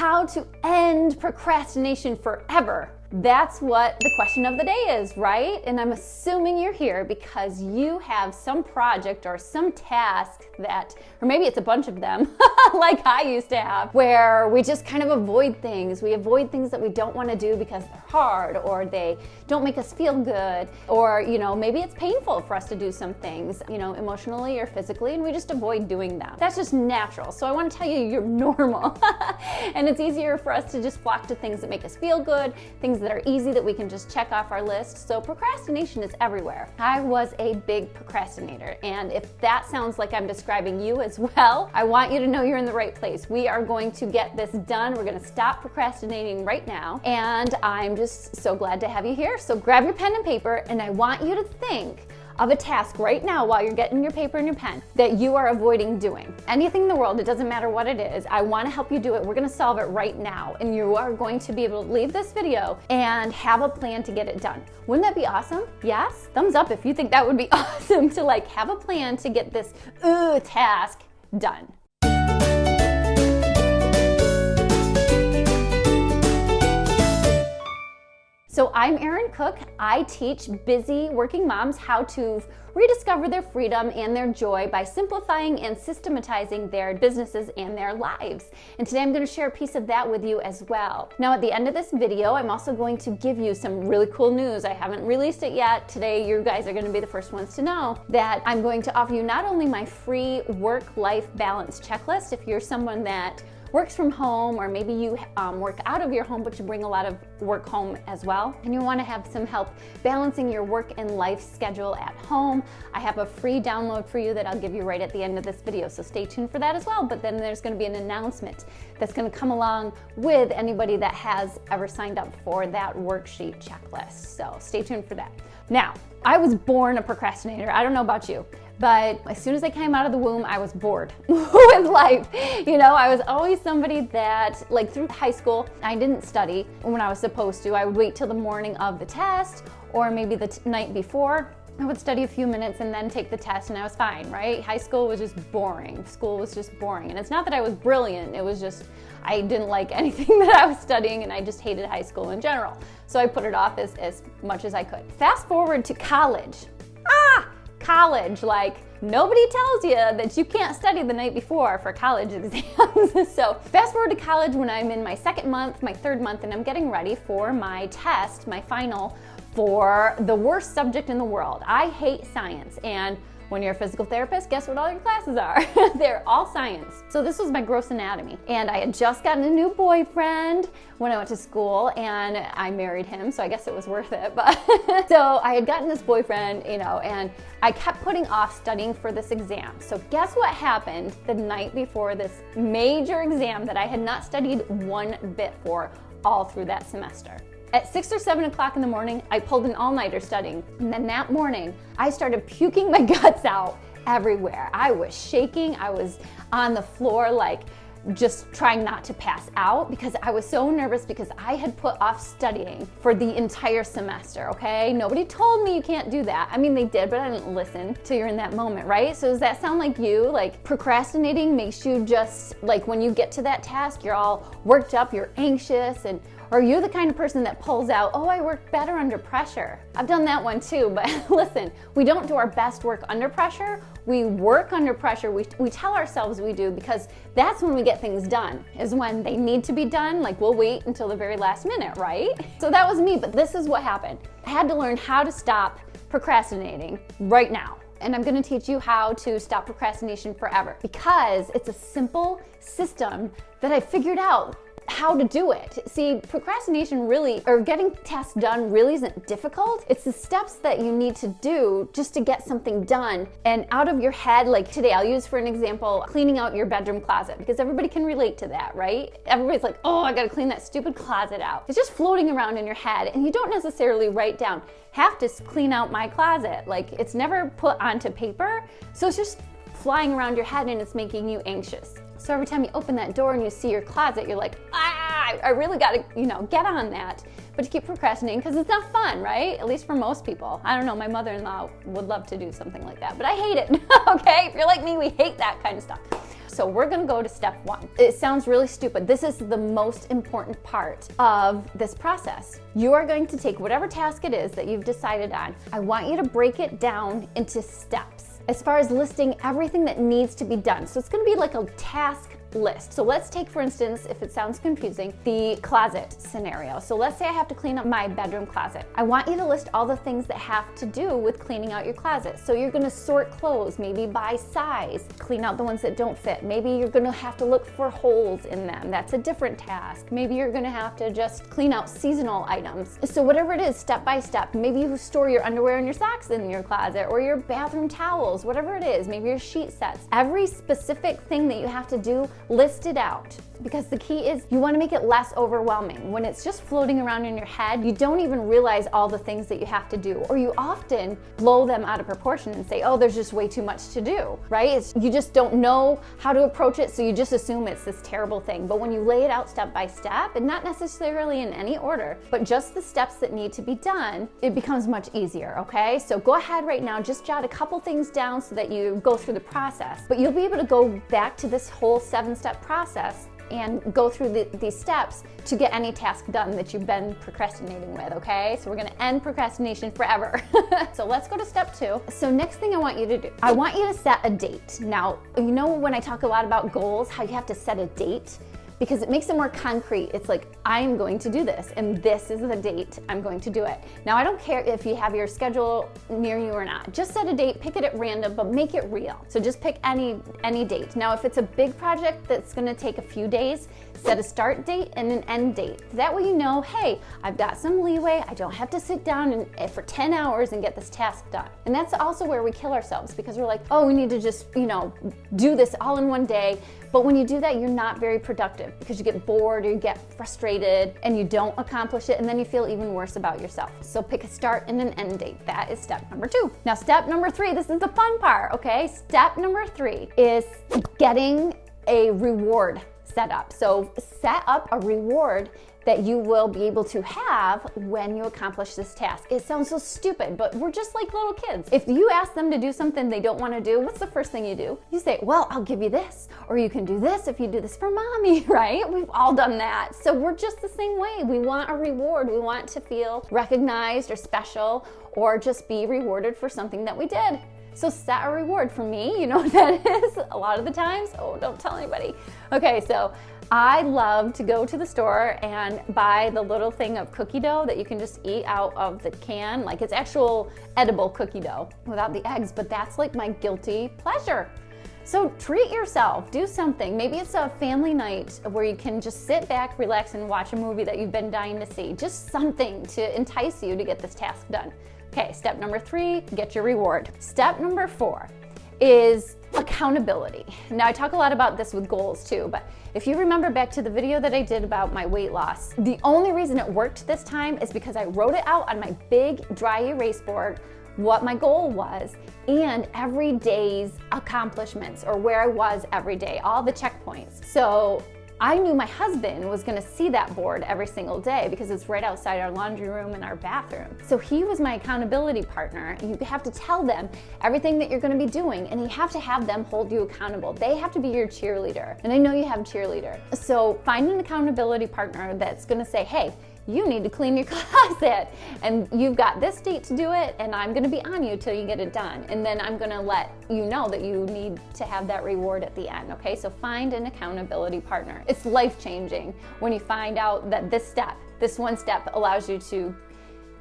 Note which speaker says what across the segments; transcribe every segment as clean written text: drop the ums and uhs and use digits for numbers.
Speaker 1: How to end procrastination forever. That's what the question of the day is, right? And I'm assuming you're here because you have some project or some task that, or maybe it's a bunch of them, like I used to have, where we just kind of avoid things. We avoid things that we don't want to do because they're hard or they don't make us feel good, or, maybe it's painful for us to do some things, emotionally or physically, and we just avoid doing them. That's just natural. So I want to tell you, you're normal. And it's easier for us to just flock to things that make us feel good, things that are easy that we can just check off our list. So procrastination is everywhere. I was a big procrastinator, and if that sounds like I'm describing you as well, I want you to know you're in the right place. We are going to get this done. We're going to stop procrastinating right now, and I'm just so glad to have you here. So grab your pen and paper, and I want you to think of a task right now while you're getting your paper and your pen that you are avoiding doing. Anything in the world, it doesn't matter what it is, I want to help you do it. We're going to solve it right now, and you are going to be able to leave this video and have a plan to get it done. Wouldn't that be awesome? Yes? Thumbs up if you think that would be awesome to have a plan to get this task done. So I'm Erin Cook. I teach busy working moms how to rediscover their freedom and their joy by simplifying and systematizing their businesses and their lives. And today I'm going to share a piece of that with you as well. Now at the end of this video, I'm also going to give you some really cool news. I haven't released it yet. Today you guys are going to be the first ones to know that I'm going to offer you not only my free work-life balance checklist, if you're someone that works from home, or maybe you work out of your home but you bring a lot of work home as well, and you want to have some help balancing your work and life schedule at home, I have a free download for you that I'll give you right at the end of this video, so stay tuned for that as well. But then there's going to be an announcement that's going to come along with anybody that has ever signed up for that worksheet checklist, so stay tuned for that. Now, I was born a procrastinator. I don't know about you, but as soon as I came out of the womb, I was bored with life. I was always somebody that, through high school, I didn't study when I was supposed to. I would wait till the morning of the test, or maybe the night before. I would study a few minutes and then take the test, and I was fine, right? High school was just boring. School was just boring. And it's not that I was brilliant, it was just, I didn't like anything that I was studying, and I just hated high school in general. So I put it off as much as I could. Fast forward to college. College, nobody tells you that you can't study the night before for college exams. So fast forward to college when I'm in my second month, my third month, and I'm getting ready for my test, my final, for the worst subject in the world. I hate science, and when you're a physical therapist, guess what all your classes are? They're all science. So this was my gross anatomy. And I had just gotten a new boyfriend when I went to school, and I married him, so I guess it was worth it. But so I had gotten this boyfriend, and I kept putting off studying for this exam. So guess what happened the night before this major exam that I had not studied one bit for all through that semester? At 6 or 7 o'clock in the morning, I pulled an all-nighter studying. And then that morning, I started puking my guts out everywhere. I was shaking. I was on the floor, just trying not to pass out because I was so nervous because I had put off studying for the entire semester, okay? Nobody told me you can't do that. I mean, they did, but I didn't listen till you're in that moment, right? So does that sound like you? Procrastinating makes you just, when you get to that task, you're all worked up, you're anxious, and are you the kind of person that pulls out, oh, I work better under pressure? I've done that one too, but listen, we don't do our best work under pressure. We work under pressure. We tell ourselves we do because that's when we get things done, is when they need to be done. We'll wait until the very last minute, right? So that was me, but this is what happened. I had to learn how to stop procrastinating right now. And I'm going to teach you how to stop procrastination forever because it's a simple system that I figured out how to do it. See, procrastination really, or getting tasks done really isn't difficult. It's the steps that you need to do just to get something done and out of your head. Today, I'll use for an example, cleaning out your bedroom closet, because everybody can relate to that, right? Everybody's like, oh, I gotta clean that stupid closet out. It's just floating around in your head, and you don't necessarily write down, have to clean out my closet. It's never put onto paper, so it's just flying around your head and it's making you anxious. So every time you open that door and you see your closet, you're like, I really gotta, get on that. But you keep procrastinating because it's not fun, right? At least for most people. I don't know, my mother-in-law would love to do something like that, but I hate it, okay? If you're like me, we hate that kind of stuff. So we're gonna go to step 1. It sounds really stupid. This is the most important part of this process. You are going to take whatever task it is that you've decided on. I want you to break it down into steps as far as listing everything that needs to be done. So it's gonna be like a task list. So let's take, for instance, if it sounds confusing, the closet scenario. So let's say I have to clean up my bedroom closet. I want you to list all the things that have to do with cleaning out your closet. So you're gonna sort clothes, maybe by size, clean out the ones that don't fit. Maybe you're gonna have to look for holes in them. That's a different task. Maybe you're gonna have to just clean out seasonal items. So whatever it is, step by step. Maybe you store your underwear and your socks in your closet, or your bathroom towels, whatever it is, maybe your sheet sets. Every specific thing that you have to do, list it out, because the key is you want to make it less overwhelming. When it's just floating around in your head, you don't even realize all the things that you have to do, or you often blow them out of proportion and say, oh, there's just way too much to do, right? You just don't know how to approach it, so you just assume it's this terrible thing. But when you lay it out step by step, and not necessarily in any order, but just the steps that need to be done, it becomes much easier, okay? So go ahead right now, just jot a couple things down so that you go through the process, but you'll be able to go back to this whole 7-step process and go through these steps to get any task done that you've been procrastinating with, okay? So we're gonna end procrastination forever. So let's go to step 2. So next thing I want you to do, I want you to set a date. Now, you know when I talk a lot about goals, how you have to set a date? Because it makes it more concrete. It's like, I am going to do this, and this is the date I'm going to do it. Now, I don't care if you have your schedule near you or not. Just set a date, pick it at random, but make it real. So just pick any date. Now, if it's a big project that's gonna take a few days, set a start date and an end date. That way you know, hey, I've got some leeway. I don't have to sit down for 10 hours and get this task done. And that's also where we kill ourselves, because we're like, oh, we need to just, do this all in one day. But when you do that, you're not very productive, because you get bored or you get frustrated and you don't accomplish it, and then you feel even worse about yourself. So pick a start and an end date. That is step number 2. Now, step number 3, this is the fun part, okay? Step number 3 is getting a reward set up. So set up a reward that you will be able to have when you accomplish this task. It sounds so stupid, but we're just like little kids. If you ask them to do something they don't want to do, what's the first thing you do? You say, well, I'll give you this, or you can do this if you do this for mommy, right? We've all done that. So we're just the same way. We want a reward. We want to feel recognized or special, or just be rewarded for something that we did. So set a reward. For me, you know what that is a lot of the times? Oh, don't tell anybody. Okay, so I love to go to the store and buy the little thing of cookie dough that you can just eat out of the can. Like, it's actual edible cookie dough without the eggs, but that's like my guilty pleasure. So treat yourself, do something. Maybe it's a family night where you can just sit back, relax, and watch a movie that you've been dying to see. Just something to entice you to get this task done. Okay, step number 3, get your reward. Step number 4 is accountability. Now, I talk a lot about this with goals too, but if you remember back to the video that I did about my weight loss, the only reason it worked this time is because I wrote it out on my big dry erase board, what my goal was, and every day's accomplishments, or where I was every day, all the checkpoints. So I knew my husband was gonna see that board every single day, because it's right outside our laundry room and our bathroom. So he was my accountability partner. You have to tell them everything that you're gonna be doing, and you have to have them hold you accountable. They have to be your cheerleader. And I know you have a cheerleader. So find an accountability partner that's gonna say, hey, you need to clean your closet, and you've got this date to do it, and I'm gonna be on you till you get it done. And then I'm gonna let you know that you need to have that reward at the end, okay? So find an accountability partner. It's life-changing when you find out that this one step allows you to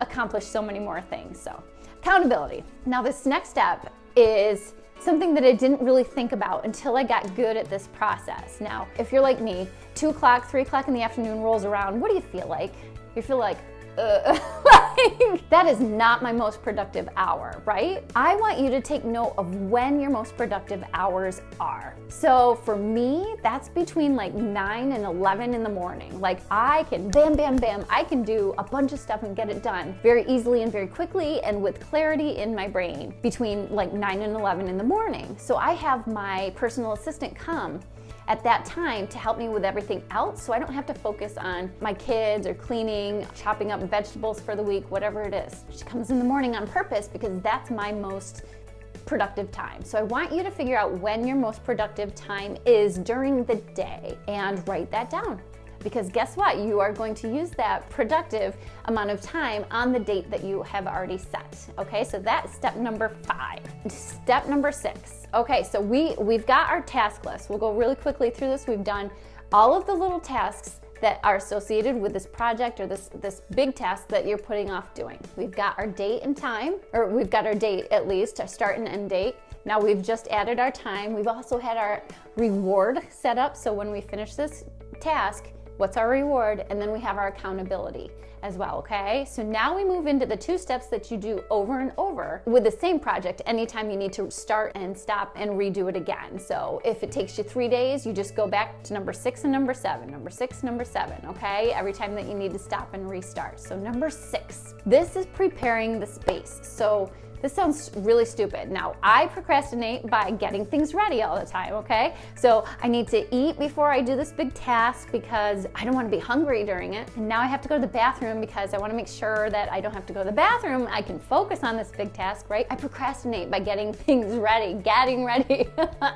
Speaker 1: accomplish so many more things. So accountability. Now, this next step is something that I didn't really think about until I got good at this process. Now, if you're like me, 2 o'clock, 3 o'clock in the afternoon rolls around, what do you feel like? You feel like, like, that is not my most productive hour, right? I want you to take note of when your most productive hours are. So for me, that's between like 9 and 11 in the morning. Like, I can bam, bam, bam, I can do a bunch of stuff and get it done very easily and very quickly and with clarity in my brain between like 9 and 11 in the morning. So I have my personal assistant come at that time to help me with everything else, so I don't have to focus on my kids or cleaning, chopping up vegetables for the week, whatever it is. She comes in the morning on purpose because that's my most productive time. So I want you to figure out when your most productive time is during the day and write that down. Because guess what? You are going to use that productive amount of time on the date that you have already set. Okay, so that's step number 5. Step number 6. Okay, so we've got our task list. We'll go really quickly through this. We've done all of the little tasks that are associated with this project or this big task that you're putting off doing. We've got our date and time, or we've got our date at least, our start and end date. Now we've just added our time. We've also had our reward set up. So when we finish this task, what's our reward? And then we have our accountability as well, okay? So now we move into the 2 steps that you do over and over with the same project anytime you need to start and stop and redo it again. So if it takes you 3 days, you just go back to number 6 and number 7, number 6, number 7, okay? Every time that you need to stop and restart. So number 6, this is preparing the space. So this sounds really stupid. Now, I procrastinate by getting things ready all the time, okay? So I need to eat before I do this big task because I don't want to be hungry during it. And now I have to go to the bathroom because I want to make sure that I don't have to go to the bathroom. I can focus on this big task, right? I procrastinate by getting things ready, getting ready.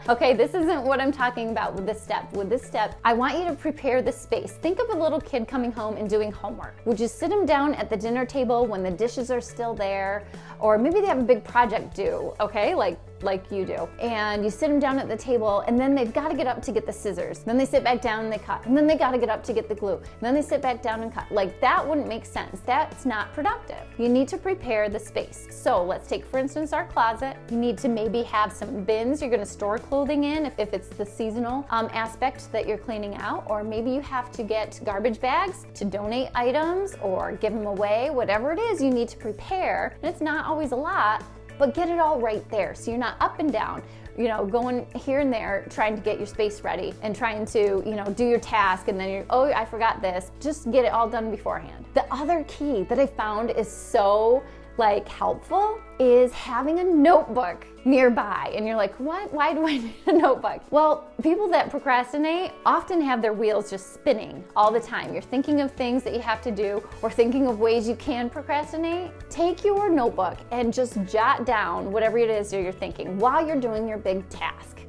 Speaker 1: Okay, this isn't what I'm talking about with this step. With this step, I want you to prepare the space. Think of a little kid coming home and doing homework. Would you sit him down at the dinner table when the dishes are still there? Or maybe they have a big project due, okay, like you do. And you sit them down at the table and then they've got to get up to get the scissors. Then they sit back down and they cut. And then they got to get up to get the glue. And then they sit back down and cut. Like that wouldn't make sense. That's not productive. You need to prepare the space. So let's take, for instance, our closet. You need to maybe have some bins you're going to store clothing in if it's the seasonal aspect that you're cleaning out. Or maybe you have to get garbage bags to donate items or give them away. Whatever it is you need to prepare. And it's not always a lot, but get it all right there so you're not up and down, you know, going here and there trying to get your space ready and trying to, you know, do your task and then you're, oh, I forgot this. Just get it all done beforehand. The other key that I found is so helpful is having a notebook nearby. And you're like, what? Why do I need a notebook? Well, people that procrastinate often have their wheels just spinning all the time. You're thinking of things that you have to do or thinking of ways you can procrastinate. Take your notebook and just jot down whatever it is that you're thinking while you're doing your big task.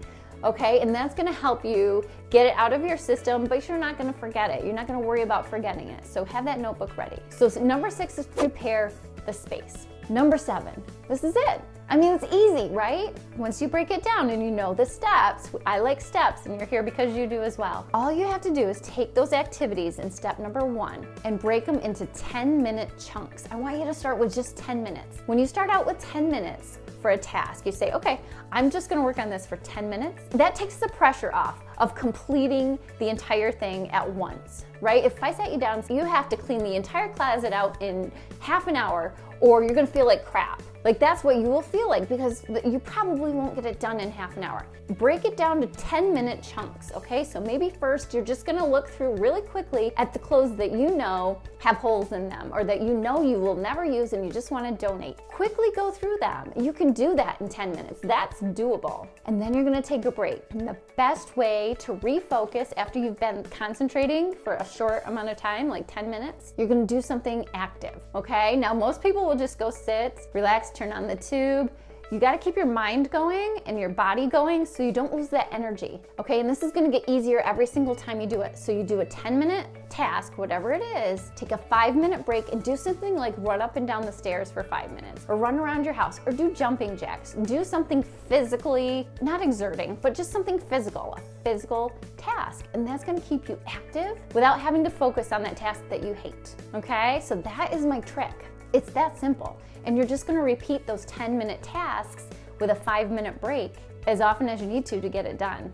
Speaker 1: Okay, and that's gonna help you get it out of your system, but you're not gonna forget it. You're not gonna worry about forgetting it. So have that notebook ready. So number 6 is prepare the space. Number 7, this is it. I mean, it's easy, right? Once you break it down and you know the steps, I like steps and you're here because you do as well. All you have to do is take those activities in step number 1 and break them into 10-minute chunks. I want you to start with just 10 minutes. When you start out with 10 minutes for a task, you say, okay, I'm just gonna work on this for 10 minutes. That takes the pressure off of completing the entire thing at once, right? If I sat you down, you have to clean the entire closet out in half an hour or you're gonna feel like crap. Like that's what you will feel like because you probably won't get it done in half an hour. Break it down to 10-minute chunks, okay? So maybe first you're just gonna look through really quickly at the clothes that you know have holes in them or that you know you will never use and you just wanna donate. Quickly go through them. You can do that in 10 minutes. That's doable. And then you're gonna take a break. And the best way to refocus after you've been concentrating for a short amount of time, like 10 minutes, you're gonna do something active, okay? Now most people will just go sit, relax, turn on the tube. You gotta keep your mind going and your body going so you don't lose that energy, okay? And this is gonna get easier every single time you do it. So you do a 10-minute task, whatever it is, take a 5-minute break and do something like run up and down the stairs for 5 minutes or run around your house or do jumping jacks. Do something physically, not exerting, but just something physical, a physical task. And that's gonna keep you active without having to focus on that task that you hate, okay? So that is my trick. It's that simple. And you're just gonna repeat those 10-minute tasks with a 5-minute break as often as you need to get it done.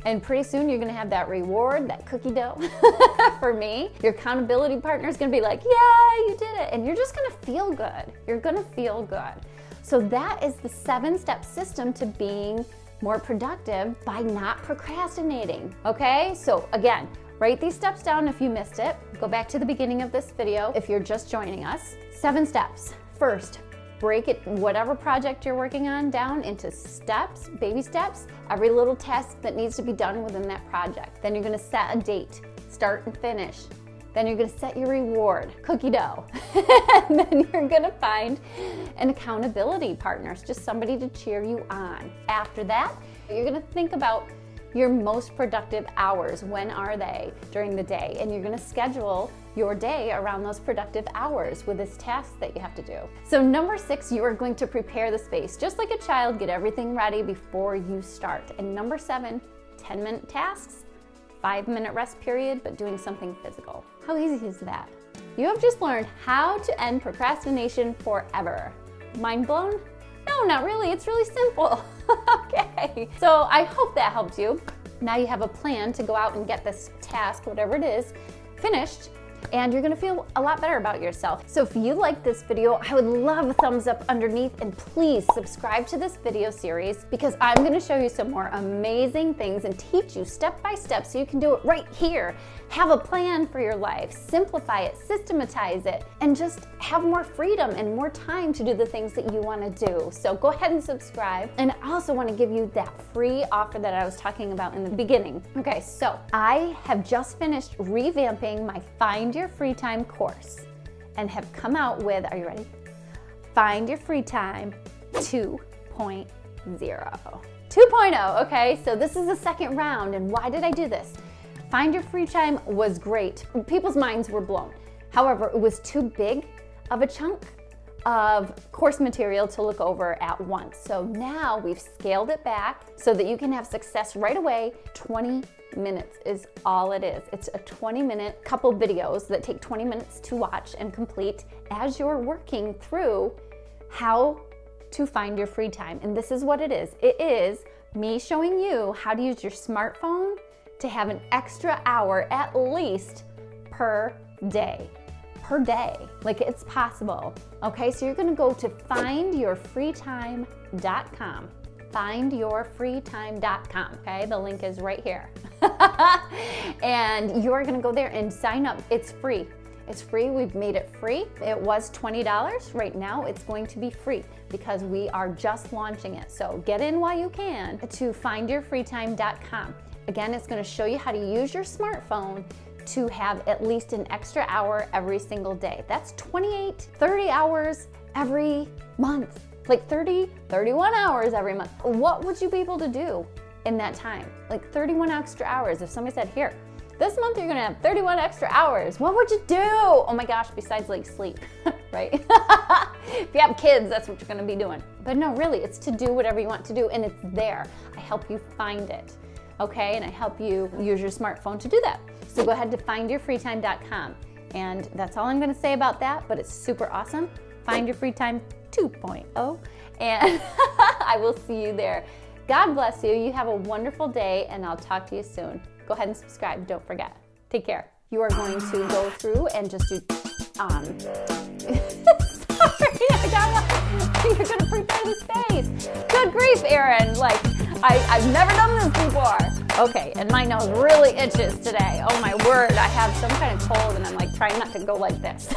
Speaker 1: And pretty soon you're gonna have that reward, that cookie dough. For me, your accountability partner is gonna be like, yeah, you did it. And you're just gonna feel good. You're gonna feel good. So that is the 7-step system to being more productive by not procrastinating, okay? So again, write these steps down if you missed it. Go back to the beginning of this video if you're just joining us. 7 steps. First, break it, whatever project you're working on, down into steps, baby steps, every little task that needs to be done within that project. Then you're gonna set a date, start and finish. Then you're gonna set your reward, cookie dough. And then you're gonna find an accountability partner, just somebody to cheer you on. After that, you're gonna think about your most productive hours. When are they during the day? And you're gonna schedule your day around those productive hours with this task that you have to do. So number 6, you are going to prepare the space. Just like a child, get everything ready before you start. And number 7, 10-minute tasks, 5-minute rest period, but doing something physical. How easy is that? You have just learned how to end procrastination forever. Mind blown? No, not really. It's really simple. Okay. So I hope that helped you. Now you have a plan to go out and get this task, whatever it is, finished, and you're gonna feel a lot better about yourself. So if you like this video, I would love a thumbs up underneath, and please subscribe to this video series because I'm gonna show you some more amazing things and teach you step by step so you can do it right here. Have a plan for your life, simplify it, systematize it, and just have more freedom and more time to do the things that you wanna do. So go ahead and subscribe. And I also wanna give you that free offer that I was talking about in the beginning. Okay, so I have just finished revamping my Find Your Free Time course and have come out with, are you ready? Find Your Free Time 2.0. 2.0, okay? So this is the second round, and why did I do this? Find Your Free Time was great. People's minds were blown. However, it was too big of a chunk of course material to look over at once. So now we've scaled it back so that you can have success right away. 20 minutes is all it is. It's a 20-minute couple videos that take 20 minutes to watch and complete as you're working through how to find your free time. And this is what it is. It is me showing you how to use your smartphone to have an extra hour at least per day. Per day, like it's possible. Okay, so you're gonna go to findyourfreetime.com. Findyourfreetime.com, okay? The link is right here. And you're gonna go there and sign up. It's free. It's free. We've made it free. It was $20. Right now it's going to be free because we are just launching it. So get in while you can to findyourfreetime.com. Again, it's going to show you how to use your smartphone to have at least an extra hour every single day. That's 28, 30 hours every month, like 30, 31 hours every month. What would you be able to do in that time? Like 31 extra hours. If somebody said, here, this month you're going to have 31 extra hours, what would you do? Oh my gosh, besides like sleep, right? If you have kids, that's what you're going to be doing. But no, really, it's to do whatever you want to do, and it's there. I help you find it. Okay, and I help you use your smartphone to do that. So go ahead to findyourfreetime.com. And that's all I'm gonna say about that, but it's super awesome. Find Your Free Time 2.0, and I will see you there. God bless you. You have a wonderful day, and I'll talk to you soon. Go ahead and subscribe, don't forget. Take care. You are going to go through and just do, sorry, you're gonna prepare the space. Good grief, Erin, like, I've never done this before. Okay, and my nose really itches today. Oh my word, I have some kind of cold and I'm like trying not to go like this.